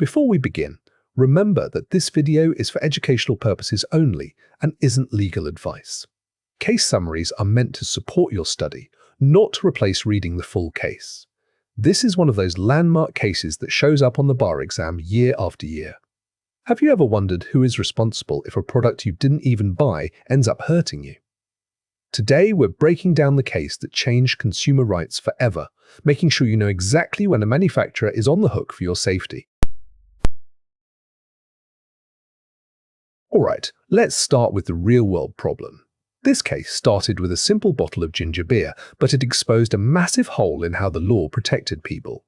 Before we begin, remember that this video is for educational purposes only and isn't legal advice. Case summaries are meant to support your study, not to replace reading the full case. This is one of those landmark cases that shows up on the bar exam year after year. Have you ever wondered who is responsible if a product you didn't even buy ends up hurting you? Today, we're breaking down the case that changed consumer rights forever, making sure you know exactly when a manufacturer is on the hook for your safety. Alright, let's start with the real-world problem. This case started with a simple bottle of ginger beer, but it exposed a massive hole in how the law protected people.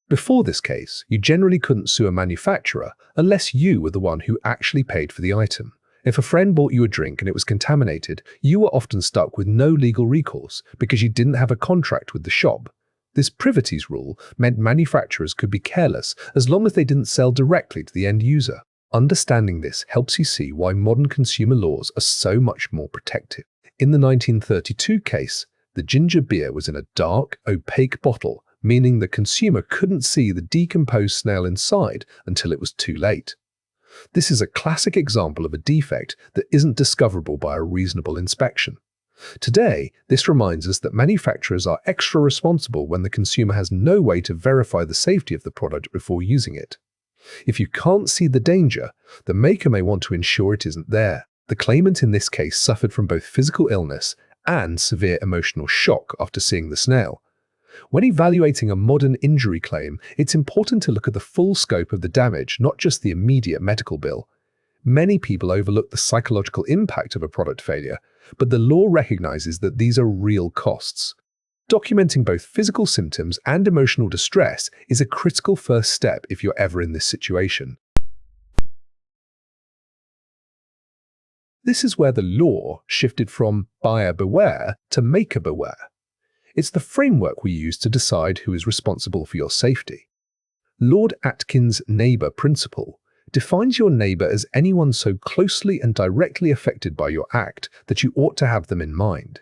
Before this case, you generally couldn't sue a manufacturer unless you were the one who actually paid for the item. If a friend bought you a drink and it was contaminated, you were often stuck with no legal recourse because you didn't have a contract with the shop. This privities rule meant manufacturers could be careless as long as they didn't sell directly to the end user. Understanding this helps you see why modern consumer laws are so much more protective. In the 1932 case, the ginger beer was in a dark, opaque bottle, meaning the consumer couldn't see the decomposed snail inside until it was too late. This is a classic example of a defect that isn't discoverable by a reasonable inspection. Today, this reminds us that manufacturers are extra responsible when the consumer has no way to verify the safety of the product before using it. If you can't see the danger, the maker may want to ensure it isn't there. The claimant in this case suffered from both physical illness and severe emotional shock after seeing the snail. When evaluating a modern injury claim, it's important to look at the full scope of the damage, not just the immediate medical bill. Many people overlook the psychological impact of a product failure, but the law recognizes that these are real costs. Documenting both physical symptoms and emotional distress is a critical first step if you're ever in this situation. This is where the law shifted from buyer beware to maker beware. It's the framework we use to decide who is responsible for your safety. Lord Atkin's neighbor principle defines your neighbor as anyone so closely and directly affected by your act that you ought to have them in mind.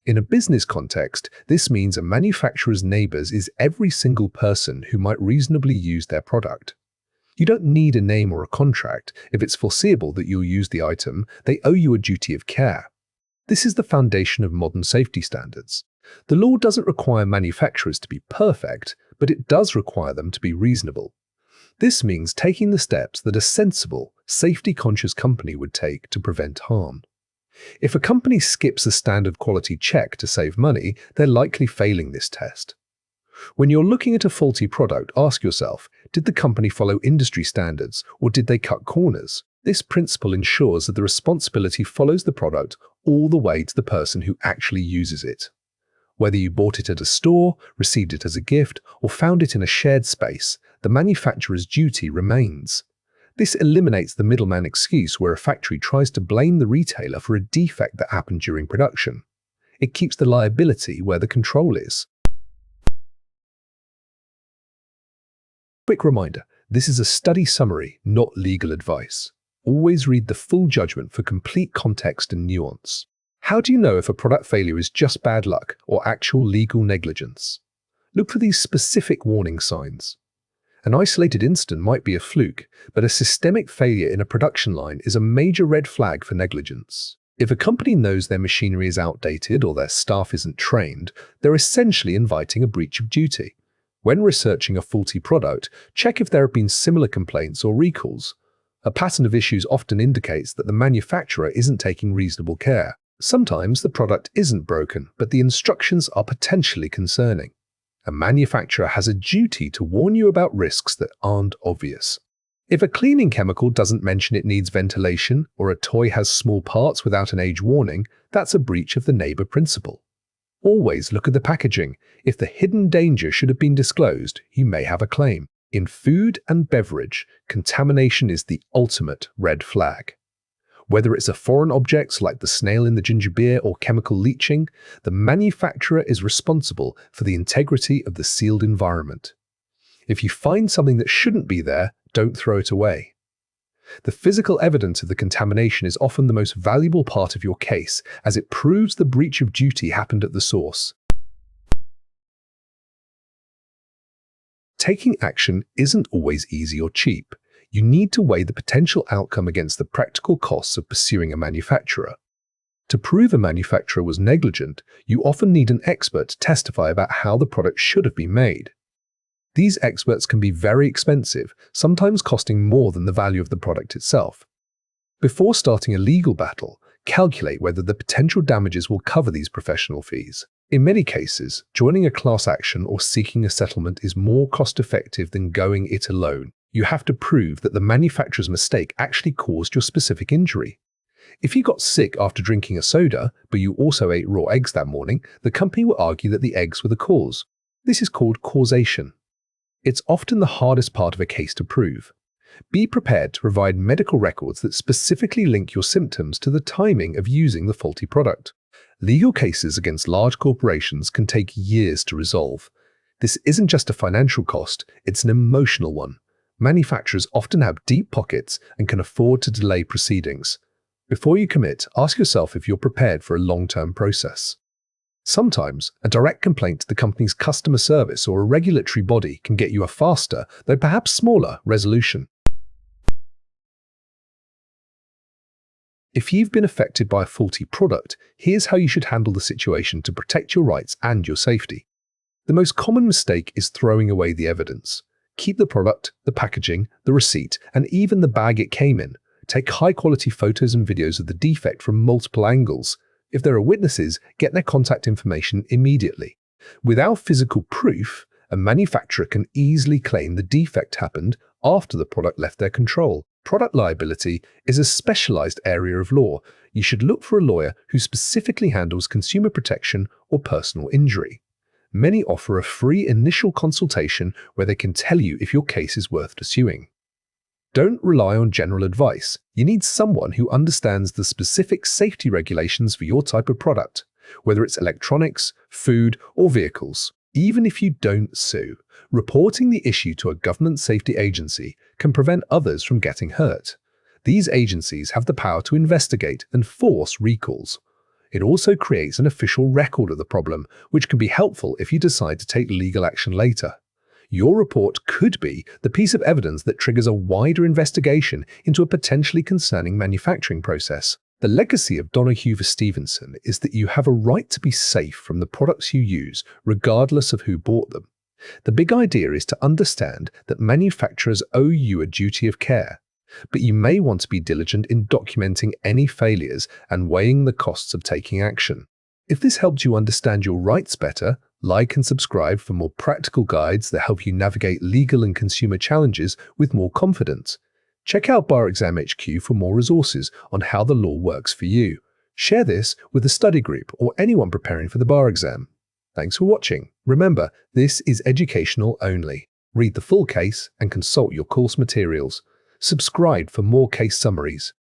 In a business context, this means a manufacturer's neighbors is every single person who might reasonably use their product. You don't need a name or a contract. If it's foreseeable that you'll use the item, they owe you a duty of care. This is the foundation of modern safety standards. The law doesn't require manufacturers to be perfect, but it does require them to be reasonable. This means taking the steps that a sensible, safety-conscious company would take to prevent harm. If a company skips a standard quality check to save money, they're likely failing this test. When you're looking at a faulty product, ask yourself, did the company follow industry standards or did they cut corners? This principle ensures that the responsibility follows the product all the way to the person who actually uses it. Whether you bought it at a store, received it as a gift, or found it in a shared space, the manufacturer's duty remains. This eliminates the middleman excuse where a factory tries to blame the retailer for a defect that happened during production. It keeps the liability where the control is. Quick reminder, this is a study summary, not legal advice. Always read the full judgment for complete context and nuance. How do you know if a product failure is just bad luck or actual legal negligence? Look for these specific warning signs. An isolated incident might be a fluke, but a systemic failure in a production line is a major red flag for negligence. If a company knows their machinery is outdated or their staff isn't trained, they're essentially inviting a breach of duty. When researching a faulty product, check if there have been similar complaints or recalls. A pattern of issues often indicates that the manufacturer isn't taking reasonable care. Sometimes the product isn't broken, but the instructions are potentially concerning. A manufacturer has a duty to warn you about risks that aren't obvious. If a cleaning chemical doesn't mention it needs ventilation, or a toy has small parts without an age warning, that's a breach of the neighbor principle. Always look at the packaging. If the hidden danger should have been disclosed, you may have a claim. In food and beverage, contamination is the ultimate red flag. Whether it's a foreign object like the snail in the ginger beer or chemical leaching, the manufacturer is responsible for the integrity of the sealed environment. If you find something that shouldn't be there, don't throw it away. The physical evidence of the contamination is often the most valuable part of your case, as it proves the breach of duty happened at the source. Taking action isn't always easy or cheap. You need to weigh the potential outcome against the practical costs of pursuing a manufacturer. To prove a manufacturer was negligent, you often need an expert to testify about how the product should have been made. These experts can be very expensive, sometimes costing more than the value of the product itself. Before starting a legal battle, calculate whether the potential damages will cover these professional fees. In many cases, joining a class action or seeking a settlement is more cost-effective than going it alone. You have to prove that the manufacturer's mistake actually caused your specific injury. If you got sick after drinking a soda, but you also ate raw eggs that morning, the company will argue that the eggs were the cause. This is called causation. It's often the hardest part of a case to prove. Be prepared to provide medical records that specifically link your symptoms to the timing of using the faulty product. Legal cases against large corporations can take years to resolve. This isn't just a financial cost, it's an emotional one. Manufacturers often have deep pockets and can afford to delay proceedings. Before you commit, ask yourself if you're prepared for a long-term process. Sometimes, a direct complaint to the company's customer service or a regulatory body can get you a faster, though perhaps smaller, resolution. If you've been affected by a faulty product, here's how you should handle the situation to protect your rights and your safety. The most common mistake is throwing away the evidence. Keep the product, the packaging, the receipt, and even the bag it came in. Take high-quality photos and videos of the defect from multiple angles. If there are witnesses, get their contact information immediately. Without physical proof, a manufacturer can easily claim the defect happened after the product left their control. Product liability is a specialized area of law. You should look for a lawyer who specifically handles consumer protection or personal injury. Many offer a free initial consultation where they can tell you if your case is worth pursuing. Don't rely on general advice. You need someone who understands the specific safety regulations for your type of product, whether it's electronics, food, or vehicles. Even if you don't sue, reporting the issue to a government safety agency can prevent others from getting hurt. These agencies have the power to investigate and force recalls. It also creates an official record of the problem, which can be helpful if you decide to take legal action later. Your report could be the piece of evidence that triggers a wider investigation into a potentially concerning manufacturing process. The legacy of Donoghue for Stevenson is that you have a right to be safe from the products you use, regardless of who bought them. The big idea is to understand that manufacturers owe you a duty of care, but you may want to be diligent in documenting any failures and weighing the costs of taking action. If this helped you understand your rights better, like and subscribe for more practical guides that help you navigate legal and consumer challenges with more confidence. Check out Bar Exam HQ for more resources on how the law works for you. Share this with the study group or anyone preparing for the bar exam. Thanks for watching. Remember, this is educational only. Read the full case and consult your course materials. Subscribe for more case summaries.